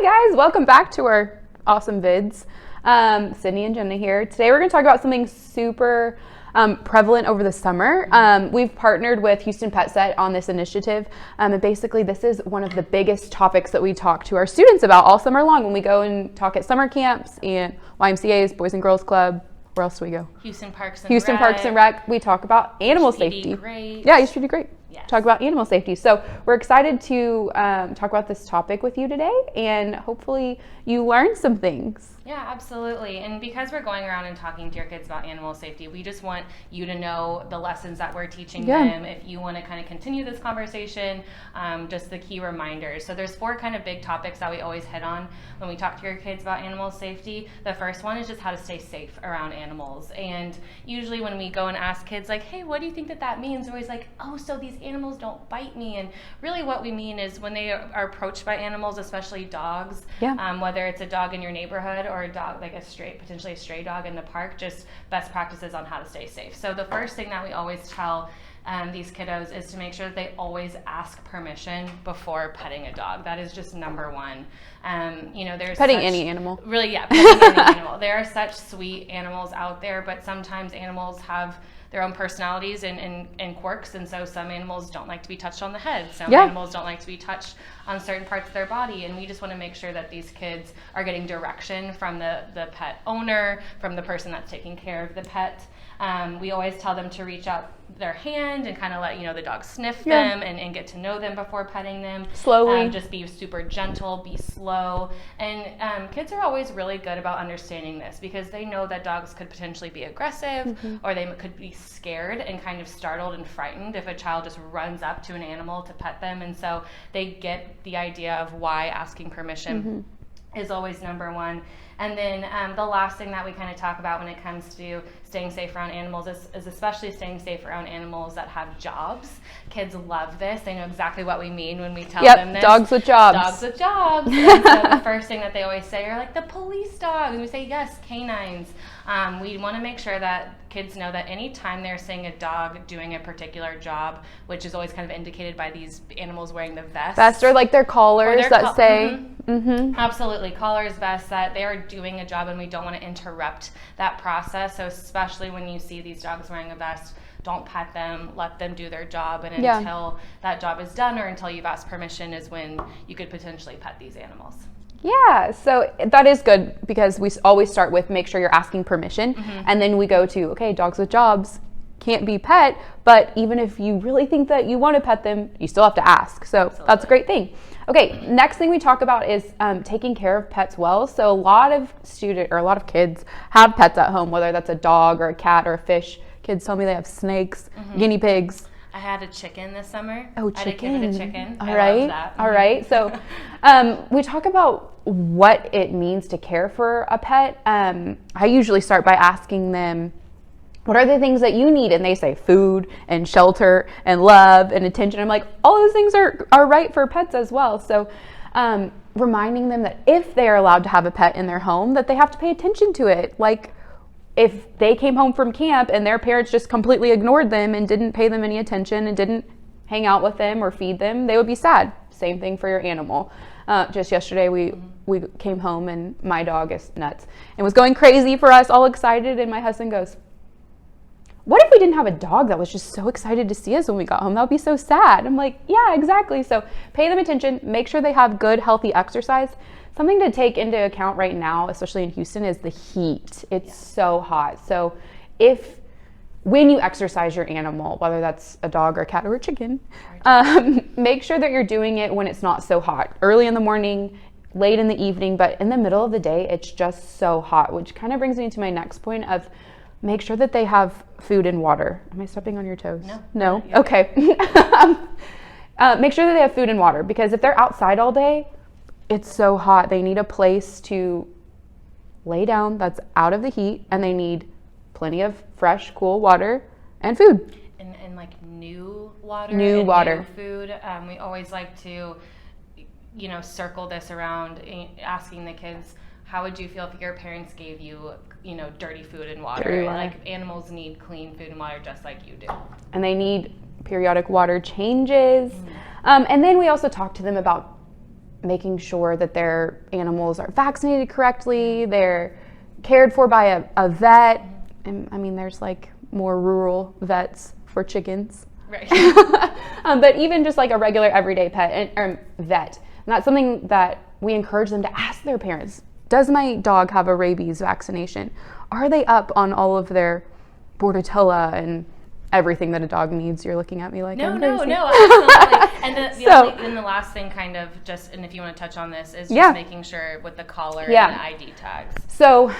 guys, welcome back to our awesome vids. Sydney and Jenna here. Today we're going to talk about something super prevalent over the summer. We've partnered with Houston PetSet on this initiative, and basically this is one of the biggest topics that we talk to our students about all summer long when we go and talk at summer camps and YMCA's, Boys and Girls Club. Where else do we go? Houston Parks and Rec. We talk about animal safety. Great. Yeah, you should do great. Yes. Talk about animal safety. So we're excited to talk about this topic with you today, and hopefully you learn some things. Yeah, absolutely. And because we're going around and talking to your kids about animal safety, we just want you to know the lessons that we're teaching them. If you want to kind of continue this conversation, just the key reminders. So there's 4 kind of big topics that we always hit on when we talk to your kids about animal safety. The first one is just how to stay safe around animals. And usually when we go and ask kids like, hey, what do you think that means? They're always like, oh, so these animals don't bite me. And really what we mean is when they are approached by animals, especially dogs, whether it's a dog in your neighborhood or a dog, like potentially a stray dog in the park, just best practices on how to stay safe. So the first thing that we always tell these kiddos is to make sure that they always ask permission before petting a dog. That is just number one. There's petting any animal. Really, petting any animal. There are such sweet animals out there, but sometimes animals have their own personalities and quirks, and so some animals don't like to be touched on the head. Some animals don't like to be touched on certain parts of their body, and we just want to make sure that these kids are getting direction from the pet owner, from the person that's taking care of the pet. We always tell them to reach out their hand and kind of let the dog sniff them and get to know them before petting them. Slowly. Just be super gentle, be slow. And kids are always really good about understanding this because they know that dogs could potentially be aggressive or they could be scared and kind of startled and frightened if a child just runs up to an animal to pet them. And so they get the idea of why asking permission is always number one. And then the last thing that we kind of talk about when it comes to staying safe around animals is especially staying safe around animals that have jobs. Kids love this. They know exactly what we mean when we tell them this. Dogs with jobs. Dogs with jobs. And so the first thing that they always say are like the police dog. And we say, yes, canines. We want to make sure that kids know that anytime they're seeing a dog doing a particular job, which is always kind of indicated by these animals wearing the vests. Or like their collars that say. Absolutely. Collars, vests, that they are doing a job and we don't want to interrupt that process. So especially when you see these dogs wearing a vest, don't pet them, let them do their job. And until that job is done or until you've asked permission is when you could potentially pet these animals. Yeah, so that is good because we always start with make sure you're asking permission. And then we go to, okay, dogs with jobs can't be pet, but even if you really think that you want to pet them, you still have to ask. So that's a great thing. Okay, next thing we talk about is taking care of pets well. So a lot of kids have pets at home, whether that's a dog or a cat or a fish. Kids tell me they have snakes, guinea pigs. I had a chicken this summer. Oh, chicken. I did give it a chicken. All I right. love that. All right. So we talk about what it means to care for a pet. I usually start by asking them, what are the things that you need? And they say food and shelter and love and attention. I'm like, all those things are right for pets as well. So reminding them that if they are allowed to have a pet in their home, that they have to pay attention to it. Like if they came home from camp and their parents just completely ignored them and didn't pay them any attention and didn't hang out with them or feed them, they would be sad. Same thing for your animal. Just yesterday we came home and my dog is nuts and was going crazy for us, all excited, and my husband goes, what if we didn't have a dog that was just so excited to see us when we got home? That would be so sad. I'm like, yeah, exactly. So pay them attention, make sure they have good, healthy exercise. Something to take into account right now, especially in Houston, is the heat. It's so hot. So when you exercise your animal, whether that's a dog or a cat or a chicken, make sure that you're doing it when it's not so hot. Early in the morning, late in the evening, but in the middle of the day, it's just so hot, which kind of brings me to my next point of make sure that they have food and water. Am I stepping on your toes? No? Okay. Make sure that they have food and water because if they're outside all day, it's so hot. They need a place to lay down that's out of the heat, and they need plenty of fresh, cool water and food. And like new water. New food. We always like to, circle this around, asking the kids, how would you feel if your parents gave you, dirty food and water? Like animals need clean food and water just like you do. And they need periodic water changes. And then we also talk to them about making sure that their animals are vaccinated correctly, they're cared for by a vet. And I mean, there's like more rural vets for chickens. Right. But even just like a regular everyday pet or vet. And that's something that we encourage them to ask their parents. Does my dog have a rabies vaccination? Are they up on all of their Bordetella and everything that a dog needs? You're looking at me like no, I'm no, crazy. no, absolutely. And the last thing kind of just, and if you want to touch on this, is just making sure with the collar and the ID tags. So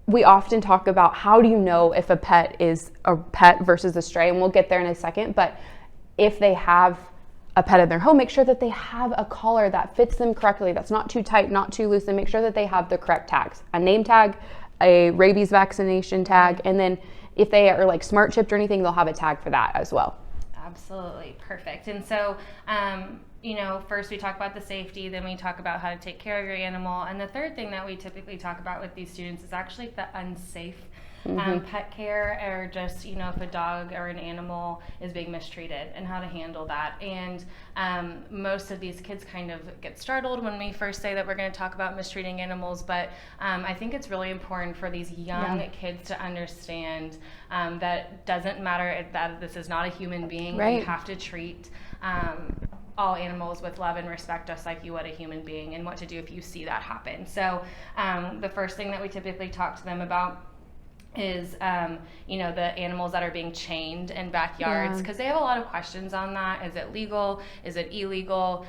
we often talk about how do you know if a pet is a pet versus a stray, and we'll get there in a second, but if they have a pet in their home, make sure that they have a collar that fits them correctly, that's not too tight, not too loose, and make sure that they have the correct tags. A name tag, a rabies vaccination tag, and then if they are like smart chipped or anything, they'll have a tag for that as well. Absolutely. Perfect. And so, first we talk about the safety, then we talk about how to take care of your animal. And the third thing that we typically talk about with these students is actually the unsafe pet care, or just, if a dog or an animal is being mistreated and how to handle that. And most of these kids kind of get startled when we first say that we're going to talk about mistreating animals, but I think it's really important for these young kids to understand that doesn't matter that this is not a human being. Right. You have to treat all animals with love and respect, just like you would a human being, and what to do if you see that happen. So the first thing that we typically talk to them about is, the animals that are being chained in backyards, because they have a lot of questions on that. Is it legal? Is it illegal?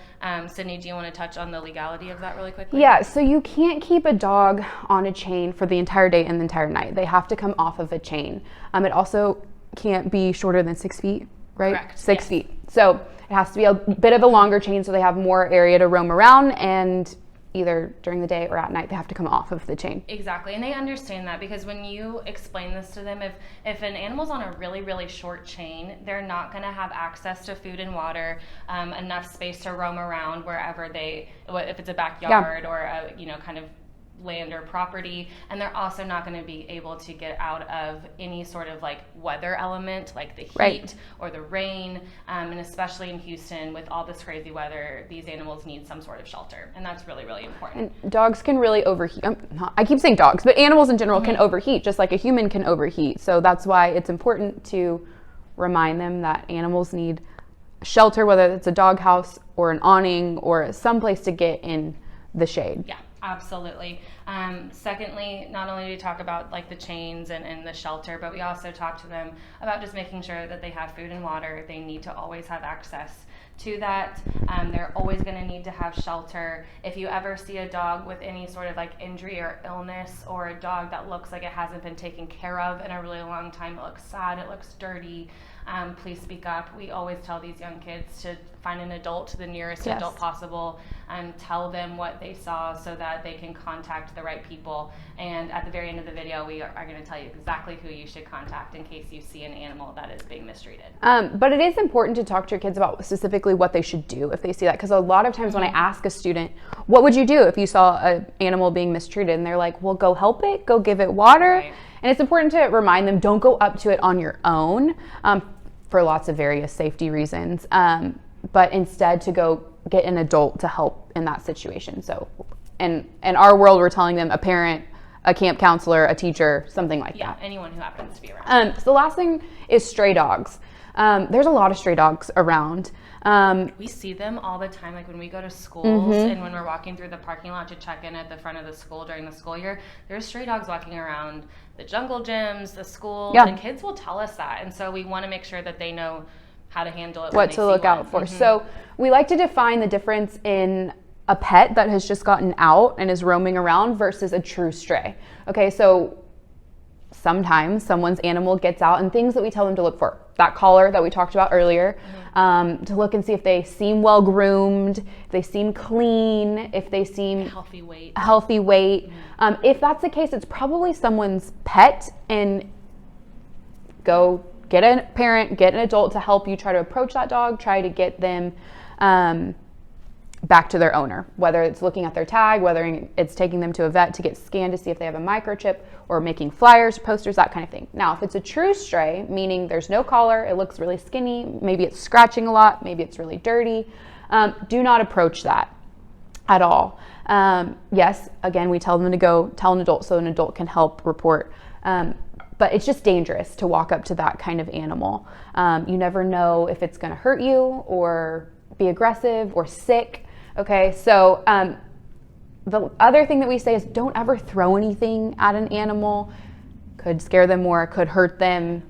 Sydney, do you want to touch on the legality of that really quickly? Yeah, so you can't keep a dog on a chain for the entire day and the entire night. They have to come off of a chain. It also can't be shorter than 6 feet, right? Correct. 6 feet. So it has to be a bit of a longer chain so they have more area to roam around, and either during the day or at night, they have to come off of the chain. Exactly, and they understand that, because when you explain this to them, if an animal's on a really, really short chain, they're not going to have access to food and water, enough space to roam around wherever if it's a backyard or a, kind of land or property, and they're also not going to be able to get out of any sort of like weather element, like the heat or the rain, and especially in Houston with all this crazy weather, these animals need some sort of shelter, and that's really, really important. And dogs can really overheat. I keep saying dogs, but animals in general can overheat, just like a human can overheat. So that's why it's important to remind them that animals need shelter, whether it's a doghouse or an awning or some place to get in the shade. Yeah. Absolutely. Secondly, not only do we talk about like the chains and the shelter, but we also talk to them about just making sure that they have food and water. They need to always have access to that. They're always going to need to have shelter. If you ever see a dog with any sort of like injury or illness, or a dog that looks like it hasn't been taken care of in a really long time, it looks sad, it looks dirty, please speak up. We always tell these young kids to find an adult, the nearest adult possible, and tell them what they saw so that they can contact the right people. And at the very end of the video, we are going to tell you exactly who you should contact in case you see an animal that is being mistreated. But it is important to talk to your kids about specifically what they should do if they see that, because a lot of times when I ask a student, what would you do if you saw an animal being mistreated? And they're like, well, go help it, go give it water. Right. And it's important to remind them, don't go up to it on your own, for lots of various safety reasons, but instead to go get an adult to help in that situation. So in our world, we're telling them a parent, a camp counselor, a teacher, something like that. Yeah, anyone who happens to be around. So the last thing is stray dogs. There's a lot of stray dogs around. We see them all the time, like when we go to schools and when we're walking through the parking lot to check in at the front of the school during the school year, there's stray dogs walking around the jungle gyms, the schools, and kids will tell us that. And so we want to make sure that they know how to handle it. What to look out for. So we like to define the difference in a pet that has just gotten out and is roaming around versus a true stray. Okay, so sometimes someone's animal gets out, and things that we tell them to look for. That collar that we talked about earlier, to look and see if they seem well groomed, if they seem clean, if they seem healthy weight. If that's the case, it's probably someone's pet, and go get a parent, get an adult to help you try to approach that dog, try to get them back to their owner, whether it's looking at their tag, whether it's taking them to a vet to get scanned to see if they have a microchip, or making flyers, posters, that kind of thing. Now, if it's a true stray, meaning there's no collar, it looks really skinny, maybe it's scratching a lot, maybe it's really dirty, do not approach that. at all. Yes, again, we tell them to go tell an adult so an adult can help report. But it's just dangerous to walk up to that kind of animal. You never know if it's going to hurt you or be aggressive or sick. Okay, so the other thing that we say is don't ever throw anything at an animal. Could scare them more, could hurt them,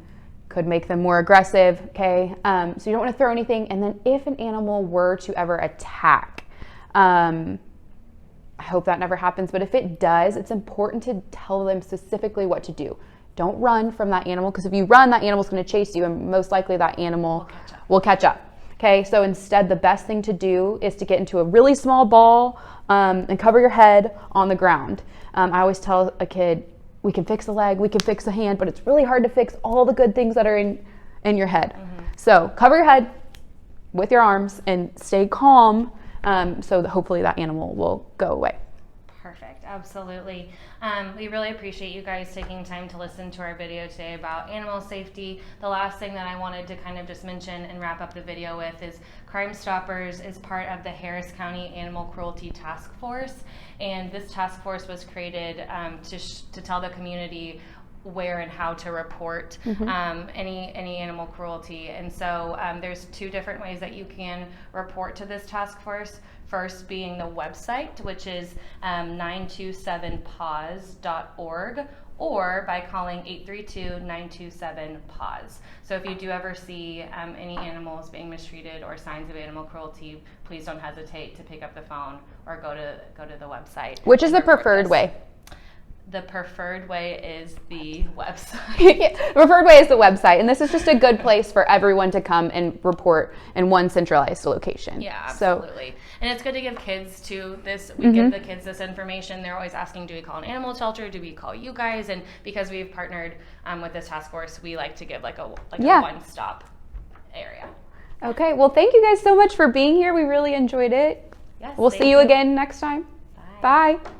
could make them more aggressive. Okay, so you don't want to throw anything. And then if an animal were to ever attack, I hope that never happens, but if it does, it's important to tell them specifically what to do. Don't run from that animal, because if you run, that animal's going to chase you, and most likely that animal will catch up. Okay, so instead, the best thing to do is to get into a really small ball and cover your head on the ground. I always tell a kid, we can fix a leg, we can fix a hand, but it's really hard to fix all the good things that are in your head. So cover your head with your arms and stay calm, so that hopefully that animal will go away. Perfect, absolutely. We really appreciate you guys taking time to listen to our video today about animal safety. The last thing that I wanted to kind of just mention and wrap up the video with is Crime Stoppers is part of the Harris County Animal Cruelty Taskforce, and this task force was created to tell the community where and how to report any animal cruelty. And so there's two different ways that you can report to this task force. First being the website, which is 927paws.org, or by calling 832-927-PAWS. So if you do ever see any animals being mistreated or signs of animal cruelty, please don't hesitate to pick up the phone or go to the website. Which is the preferred way? The preferred way is the website. The preferred way is the website, and this is just a good place for everyone to come and report in one centralized location. Yeah, absolutely. And it's good to give kids we give the kids this information. They're always asking, do we call an animal shelter? Do we call you guys? And because we've partnered with this task force, we like to give a one-stop area. Okay, well, thank you guys so much for being here. We really enjoyed it. Yes, we'll see you again next time. Bye. Bye.